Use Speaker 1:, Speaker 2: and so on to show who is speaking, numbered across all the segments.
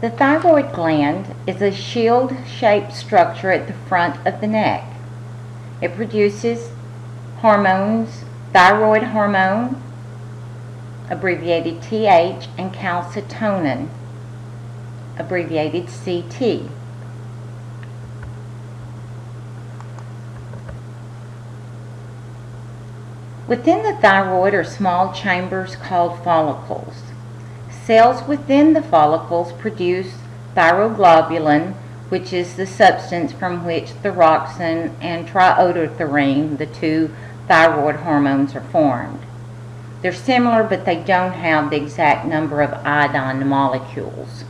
Speaker 1: The thyroid gland is a shield-shaped structure at the front of the neck. It produces hormones, thyroid hormone, abbreviated TH, and calcitonin, abbreviated CT. Within the thyroid are small chambers called follicles. Cells within the follicles produce thyroglobulin, which is the substance from which thyroxine and triiodothyronine, the two thyroid hormones, are formed. They're similar, but they don't have the exact number of iodine molecules.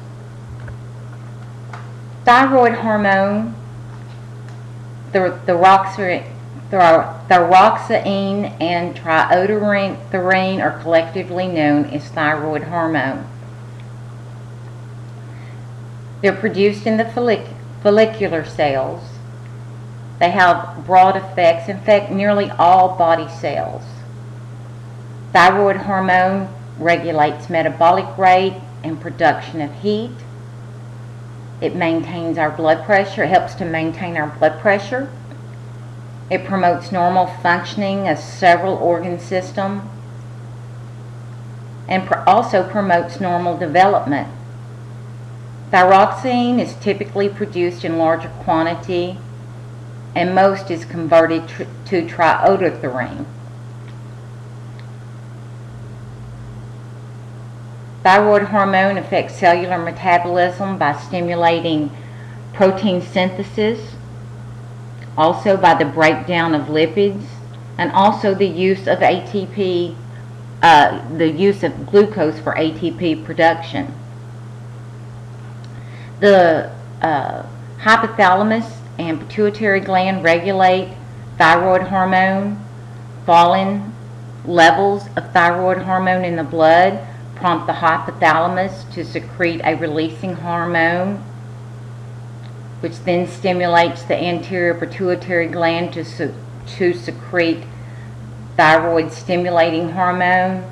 Speaker 1: Thyroid hormone, thyroxine and triiodothyronine are collectively known as thyroid hormone. They're produced in the follicular cells. They have broad effects, infect nearly all body cells. Thyroid hormone regulates metabolic rate and production of heat. It maintains our blood pressure. It helps to maintain our blood pressure. It promotes normal functioning of several organ systems and also promotes normal development. Thyroxine is typically produced in larger quantity, and most is converted to triiodothyronine. Thyroid hormone affects cellular metabolism by stimulating protein synthesis, also by the breakdown of lipids, and also the use of ATP, the use of glucose for ATP production. The hypothalamus and pituitary gland regulate thyroid hormone. Falling levels of thyroid hormone in the blood prompt the hypothalamus to secrete a releasing hormone, which then stimulates the anterior pituitary gland to secrete thyroid stimulating hormone,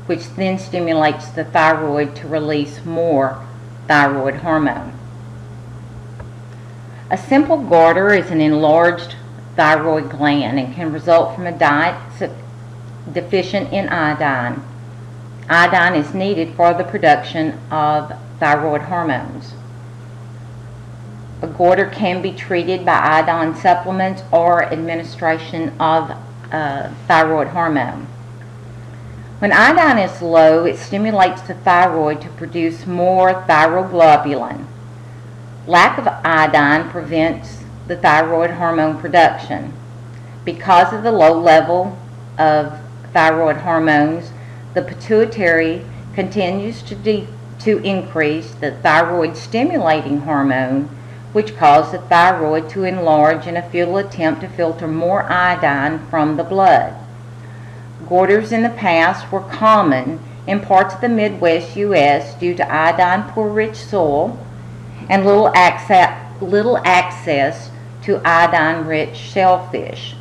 Speaker 1: which then stimulates the thyroid to release more thyroid hormone. A simple goiter is an enlarged thyroid gland and can result from a diet deficient in iodine. Iodine is needed for the production of thyroid hormones. A goiter can be treated by iodine supplements or administration of thyroid hormone. When iodine is low, it stimulates the thyroid to produce more thyroglobulin. Lack of iodine prevents the thyroid hormone production. Because of the low level of thyroid hormones, the pituitary continues to increase the thyroid stimulating hormone, which causes the thyroid to enlarge in a futile attempt to filter more iodine from the blood. Goiters in the past were common in parts of the Midwest U.S. due to iodine-poor rich soil and little access to iodine-rich shellfish.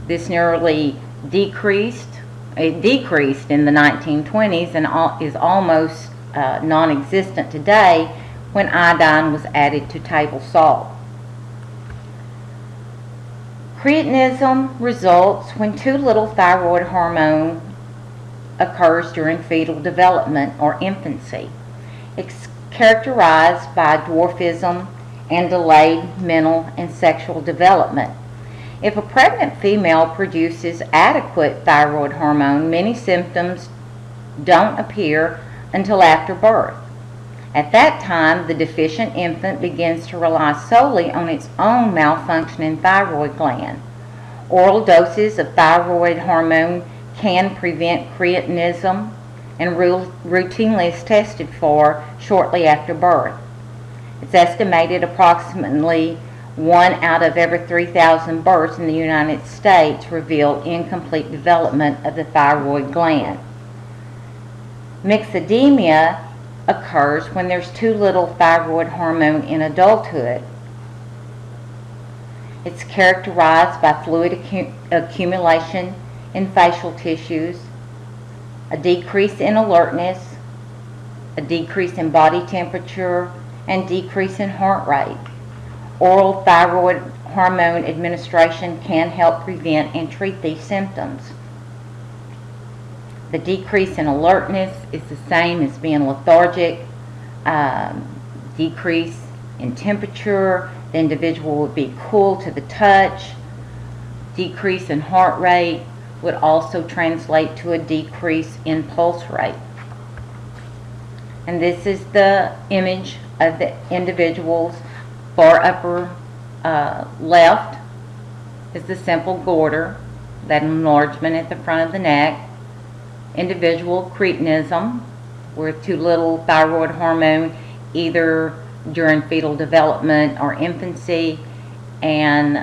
Speaker 1: This nearly decreased in the 1920s and is almost non-existent today when iodine was added to table salt. Cretinism results when too little thyroid hormone occurs during fetal development or infancy. It's characterized by dwarfism and delayed mental and sexual development. If a pregnant female produces adequate thyroid hormone, many symptoms don't appear until after birth. At that time, the deficient infant begins to rely solely on its own malfunctioning thyroid gland. Oral doses of thyroid hormone can prevent cretinism and routinely is tested for shortly after birth. It's estimated approximately 1 out of every 3,000 births in the United States reveal incomplete development of the thyroid gland. Myxedemia occurs when there's too little thyroid hormone in adulthood. It's characterized by fluid accumulation in facial tissues, a decrease in alertness, a decrease in body temperature, and decrease in heart rate. Oral thyroid hormone administration can help prevent and treat these symptoms. The decrease in alertness is the same as being lethargic. Decrease in temperature, the individual would be cool to the touch. Decrease in heart rate would also translate to a decrease in pulse rate. And this is the image of the individual's far upper left is the simple goiter, that enlargement at the front of the neck. Individual cretinism, where too little thyroid hormone either during fetal development or infancy, and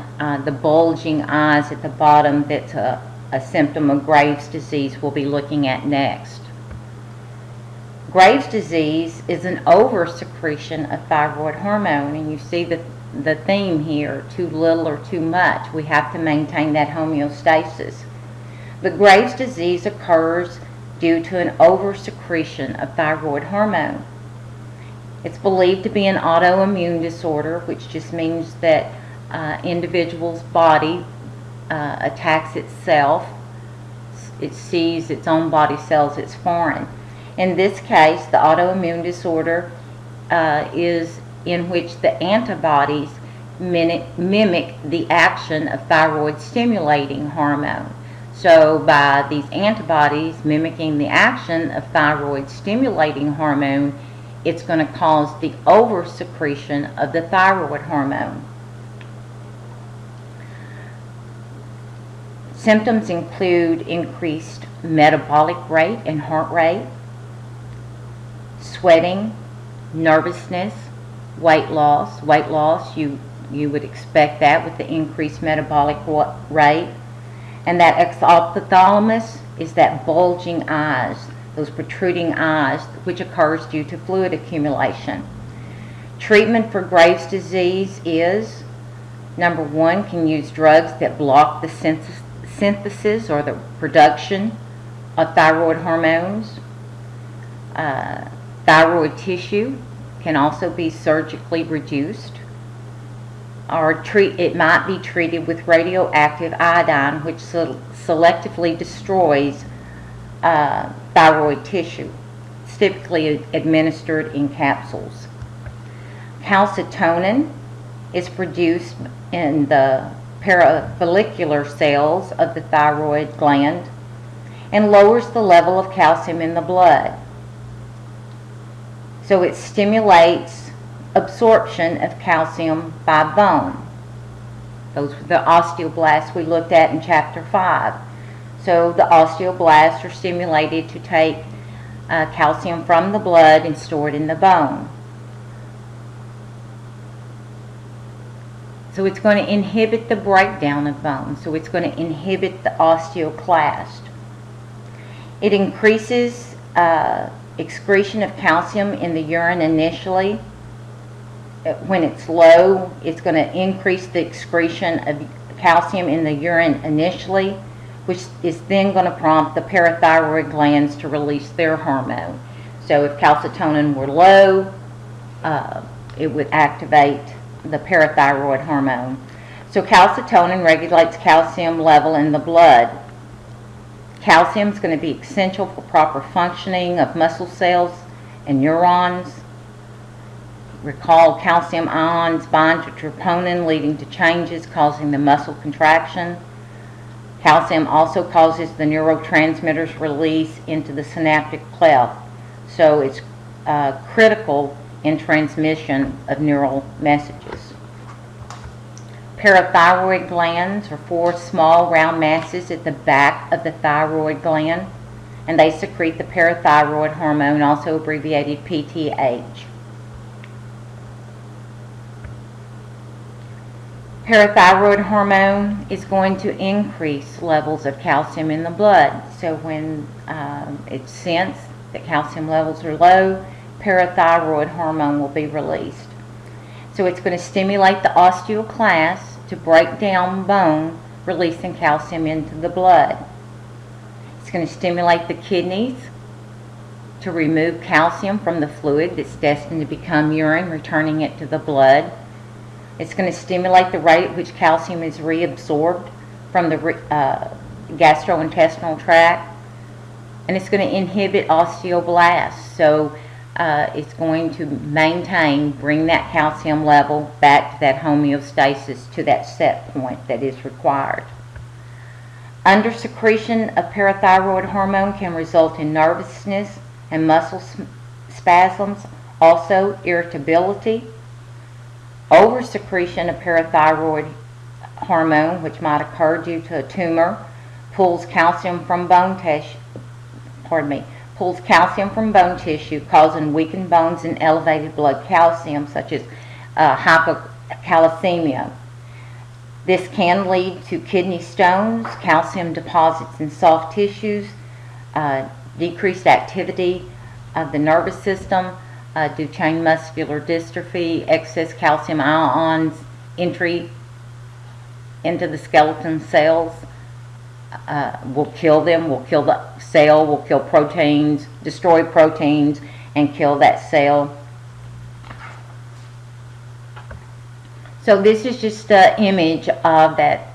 Speaker 1: the bulging eyes at the bottom, that's a symptom of Graves' disease we'll be looking at next. Graves' disease is an oversecretion of thyroid hormone, and you see the theme here, too little or too much. We have to maintain that homeostasis. But Graves' disease occurs due to an oversecretion of thyroid hormone. It's believed to be an autoimmune disorder, which just means that individual's body attacks itself. It sees its own body cells as foreign. In this case, the autoimmune disorder is in which the antibodies mimic the action of thyroid stimulating hormone. So by these antibodies mimicking the action of thyroid stimulating hormone, it's going to cause the oversecretion of the thyroid hormone. Symptoms include increased metabolic rate and heart rate, sweating, nervousness, weight loss. Weight loss, you would expect that with the increased metabolic rate. And that exophthalmos is that bulging eyes, those protruding eyes, which occurs due to fluid accumulation. Treatment for Graves' disease is, number one, can use drugs that block the synthesis or the production of thyroid hormones. Thyroid tissue can also be surgically reduced, or it might be treated with radioactive iodine, which selectively destroys thyroid tissue. It's typically administered in capsules. Calcitonin is produced in the parafollicular cells of the thyroid gland and lowers the level of calcium in the blood. So it stimulates absorption of calcium by bone. Those were the osteoblasts we looked at in Chapter 5. So the osteoblasts are stimulated to take calcium from the blood and store it in the bone. So it's going to inhibit the breakdown of bone. So it's going to inhibit the osteoclast. It increases excretion of calcium in the urine initially. When it's low, it's going to increase the excretion of calcium in the urine initially, which is then going to prompt the parathyroid glands to release their hormone. So if calcitonin were low, it would activate the parathyroid hormone. So calcitonin regulates calcium level in the blood. Calcium is going to be essential for proper functioning of muscle cells and neurons. Recall, calcium ions bind to troponin, leading to changes causing the muscle contraction. Calcium also causes the neurotransmitters release into the synaptic cleft. So it's critical in transmission of neural messages. Parathyroid glands are 4 small round masses at the back of the thyroid gland, and they secrete the parathyroid hormone, also abbreviated PTH. Parathyroid hormone is going to increase levels of calcium in the blood. So when it's sensed that calcium levels are low, parathyroid hormone will be released. So it's going to stimulate the osteoclast to break down bone, releasing calcium into the blood. It's going to stimulate the kidneys to remove calcium from the fluid that's destined to become urine, returning it to the blood. It's going to stimulate the rate at which calcium is reabsorbed from the gastrointestinal tract, and it's going to inhibit osteoblasts. So it's going to bring that calcium level back to that homeostasis, to that set point that is required. Undersecretion of parathyroid hormone can result in nervousness and muscle spasms, also irritability. Oversecretion of parathyroid hormone, which might occur due to a tumor, pulls calcium from bone tissue, causing weakened bones and elevated blood calcium, such as hypocalcemia. This can lead to kidney stones, calcium deposits in soft tissues, decreased activity of the nervous system, Duchenne muscular dystrophy, excess calcium ions entry into the skeleton cells will kill them, will kill the cell, will kill proteins, destroy proteins, and kill that cell. So this is just an image of that,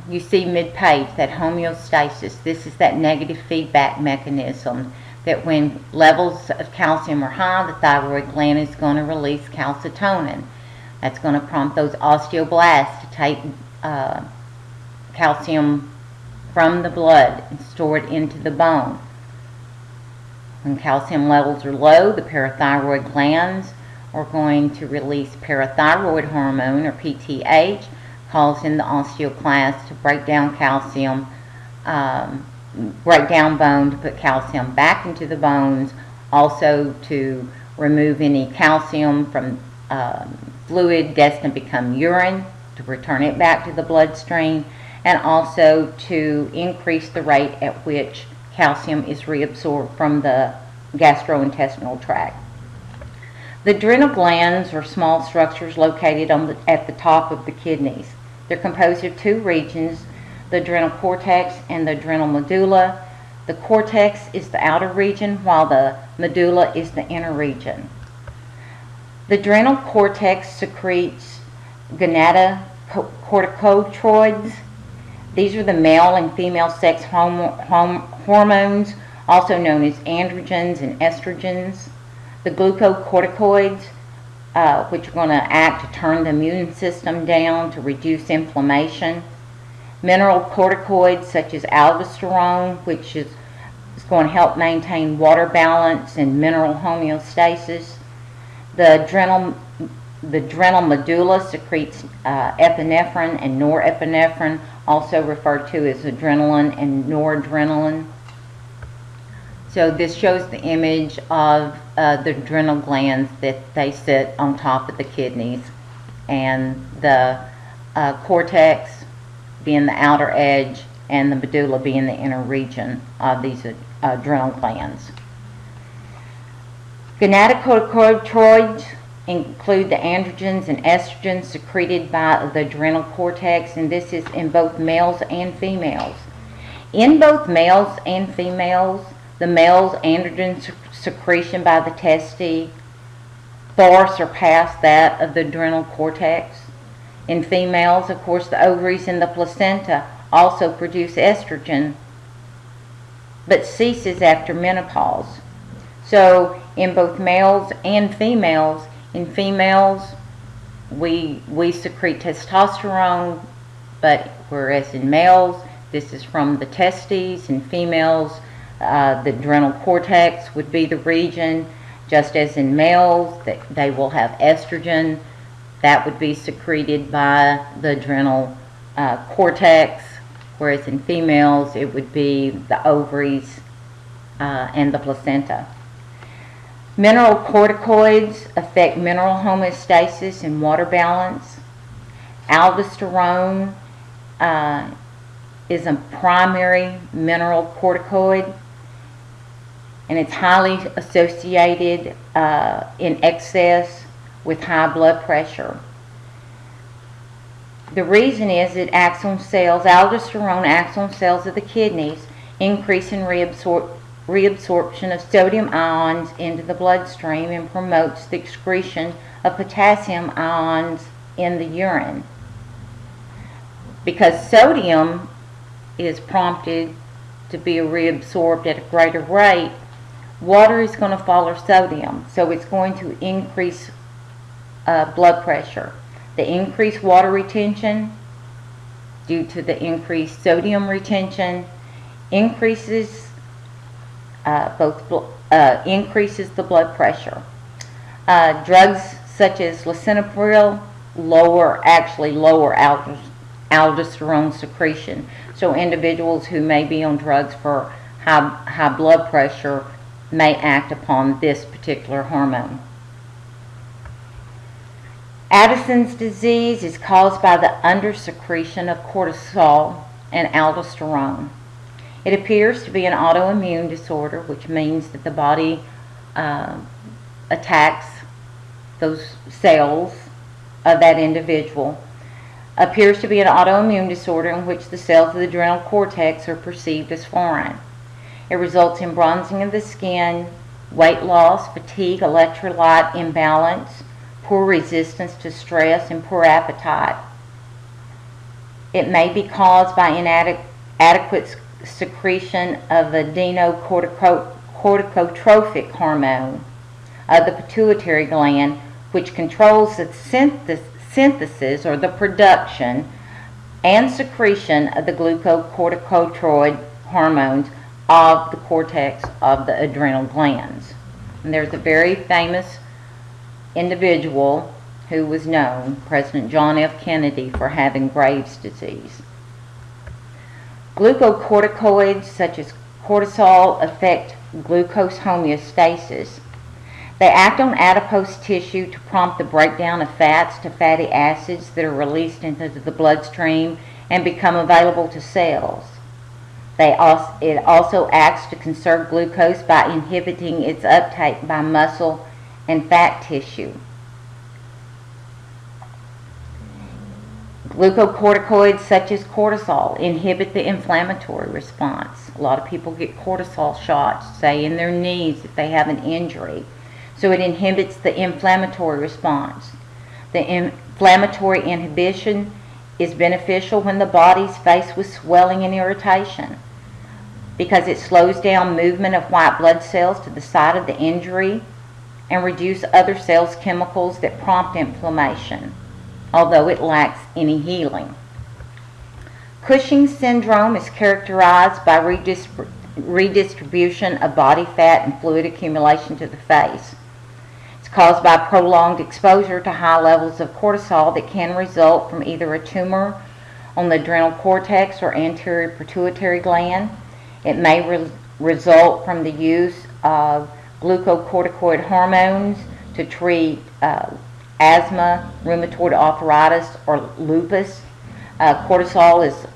Speaker 1: you see mid-page, that homeostasis. This is that negative feedback mechanism, that when levels of calcium are high, the thyroid gland is going to release calcitonin. That's going to prompt those osteoblasts to take calcium from the blood and store it into the bone. When calcium levels are low, the parathyroid glands are going to release parathyroid hormone, or PTH, causing the osteoclasts to break down calcium, break down bone to put calcium back into the bones, also to remove any calcium from fluid destined to become urine, to return it back to the bloodstream, and also to increase the rate at which calcium is reabsorbed from the gastrointestinal tract. The adrenal glands are small structures located at the top of the kidneys. They're composed of two regions, the adrenal cortex and the adrenal medulla. The cortex is the outer region, while the medulla is the inner region. The adrenal cortex secretes gonadocorticoids. These are the male and female sex hormones, also known as androgens and estrogens. The glucocorticoids, which are going to act to turn the immune system down, to reduce inflammation. Mineral corticoids such as aldosterone, which is going to help maintain water balance and mineral homeostasis. The adrenal medulla secretes epinephrine and norepinephrine, also referred to as adrenaline and noradrenaline. So this shows the image of the adrenal glands, that they sit on top of the kidneys, and the cortex being the outer edge and the medulla being the inner region of these adrenal glands. Gonadocorticoids include the androgens and estrogens secreted by the adrenal cortex, and this is in both males and females. In both males and females, the male's androgen secretion by the testes far surpass that of the adrenal cortex. In females, of course, the ovaries and the placenta also produce estrogen, but ceases after menopause. So in both males and females, in females we secrete testosterone, but whereas in males this is from the testes. In females, the adrenal cortex would be the region, just as in males they will have estrogen that would be secreted by the adrenal cortex, whereas in females it would be the ovaries and the placenta. Mineral corticoids affect mineral homeostasis and water balance. Aldosterone is a primary mineral corticoid, and it's highly associated in excess with high blood pressure. The reason is it acts on cells, aldosterone acts on cells of the kidneys, increasing reabsorption of sodium ions into the bloodstream and promotes the excretion of potassium ions in the urine. Because sodium is prompted to be reabsorbed at a greater rate, water is going to follow sodium, so it's going to increase blood pressure. The increased water retention due to the increased sodium retention increases increases the blood pressure. Drugs such as lisinopril lower aldosterone secretion. So individuals who may be on drugs for high blood pressure may act upon this particular hormone. Addison's disease is caused by the undersecretion of cortisol and aldosterone. It appears to be an autoimmune disorder, which means that the body attacks those cells of that individual. Appears to be an autoimmune disorder in which the cells of the adrenal cortex are perceived as foreign. It results in bronzing of the skin, weight loss, fatigue, electrolyte imbalance, poor resistance to stress, and poor appetite. It may be caused by inadequate secretion of adrenocorticotropic hormone of the pituitary gland, which controls the synthesis or the production and secretion of the glucocorticoid hormones of the cortex of the adrenal glands. And there's a very famous individual who was known, President John F. Kennedy, for having Graves' disease. Glucocorticoids such as cortisol affect glucose homeostasis. They act on adipose tissue to prompt the breakdown of fats to fatty acids that are released into the bloodstream and become available to cells. It also acts to conserve glucose by inhibiting its uptake by muscle and fat tissue. Glucocorticoids such as cortisol inhibit the inflammatory response. A lot of people get cortisol shots, say in their knees if they have an injury. So it inhibits the inflammatory response. The inflammatory inhibition is beneficial when the body's faced with swelling and irritation because it slows down movement of white blood cells to the site of the injury and reduce other cells' chemicals that prompt inflammation, although it lacks any healing. Cushing's syndrome is characterized by redistribution of body fat and fluid accumulation to the face. It's caused by prolonged exposure to high levels of cortisol that can result from either a tumor on the adrenal cortex or anterior pituitary gland. It may result from the use of glucocorticoid hormones to treat asthma, rheumatoid arthritis, or lupus. Cortisol is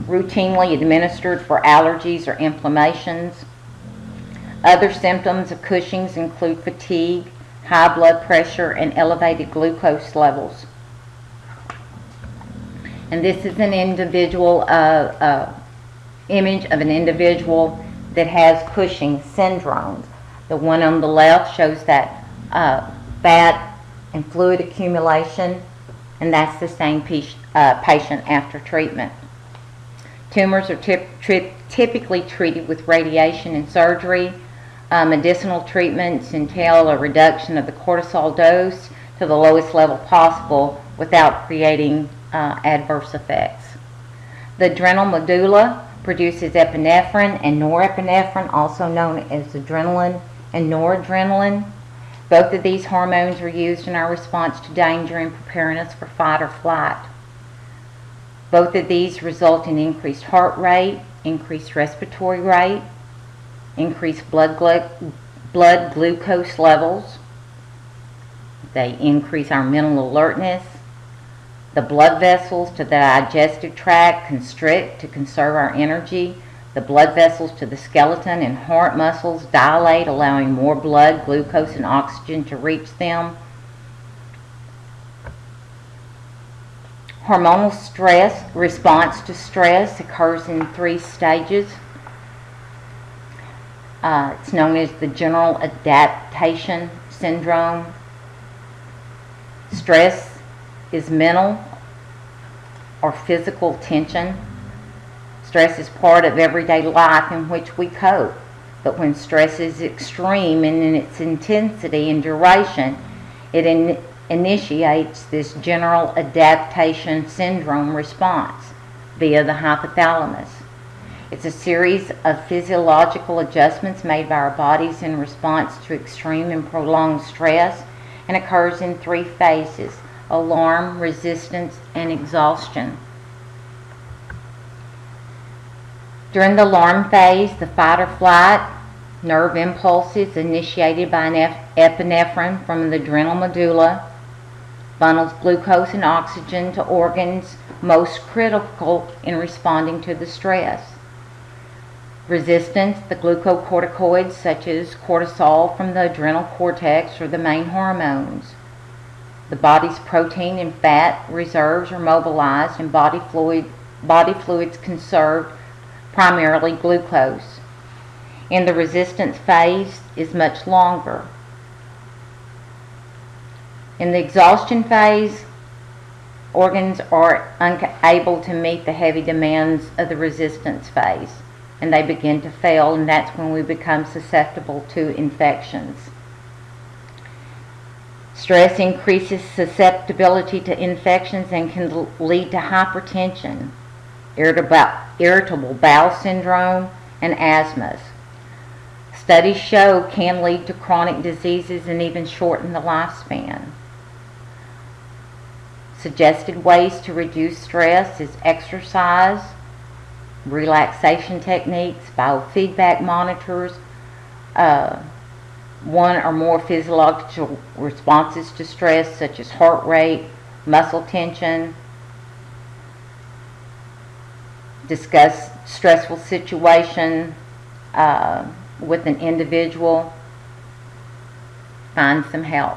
Speaker 1: routinely administered for allergies or inflammations. Other symptoms of Cushing's include fatigue, high blood pressure, and elevated glucose levels. And this is an individual image of an individual that has Cushing's syndrome. The one on the left shows that fat and fluid accumulation, and that's the same patient after treatment. Tumors are typically treated with radiation and surgery. Medicinal treatments entail a reduction of the cortisol dose to the lowest level possible without creating adverse effects. The adrenal medulla produces epinephrine and norepinephrine, also known as adrenaline and noradrenaline. Both of these hormones are used in our response to danger and preparing us for fight or flight. Both of these result in increased heart rate, increased respiratory rate, increased blood glucose levels. They increase our mental alertness. The blood vessels to the digestive tract constrict to conserve our energy. The blood vessels to the skeleton and heart muscles dilate, allowing more blood, glucose, and oxygen to reach them. Hormonal stress response to stress occurs in 3 stages. It's known as the general adaptation syndrome. Stress is mental or physical tension. Stress is part of everyday life in which we cope. But when stress is extreme in its intensity and duration, it initiates this general adaptation syndrome response via the hypothalamus. It's a series of physiological adjustments made by our bodies in response to extreme and prolonged stress, and occurs in 3 phases: alarm, resistance, and exhaustion. During the alarm phase, the fight or flight nerve impulses initiated by an epinephrine from the adrenal medulla funnels glucose and oxygen to organs most critical in responding to the stress. Resistance, the glucocorticoids such as cortisol from the adrenal cortex are the main hormones. The body's protein and fat reserves are mobilized and body fluids conserved, primarily glucose. In the resistance phase is much longer. In the exhaustion phase, organs are unable to meet the heavy demands of the resistance phase, and they begin to fail, and that's when we become susceptible to infections. Stress increases susceptibility to infections and can lead to hypertension, irritable bowel syndrome, and asthma. Studies show can lead to chronic diseases and even shorten the lifespan. Suggested ways to reduce stress is exercise, relaxation techniques, biofeedback monitors, one or more physiological responses to stress such as heart rate, muscle tension. Discuss stressful situation with an individual. Find some help.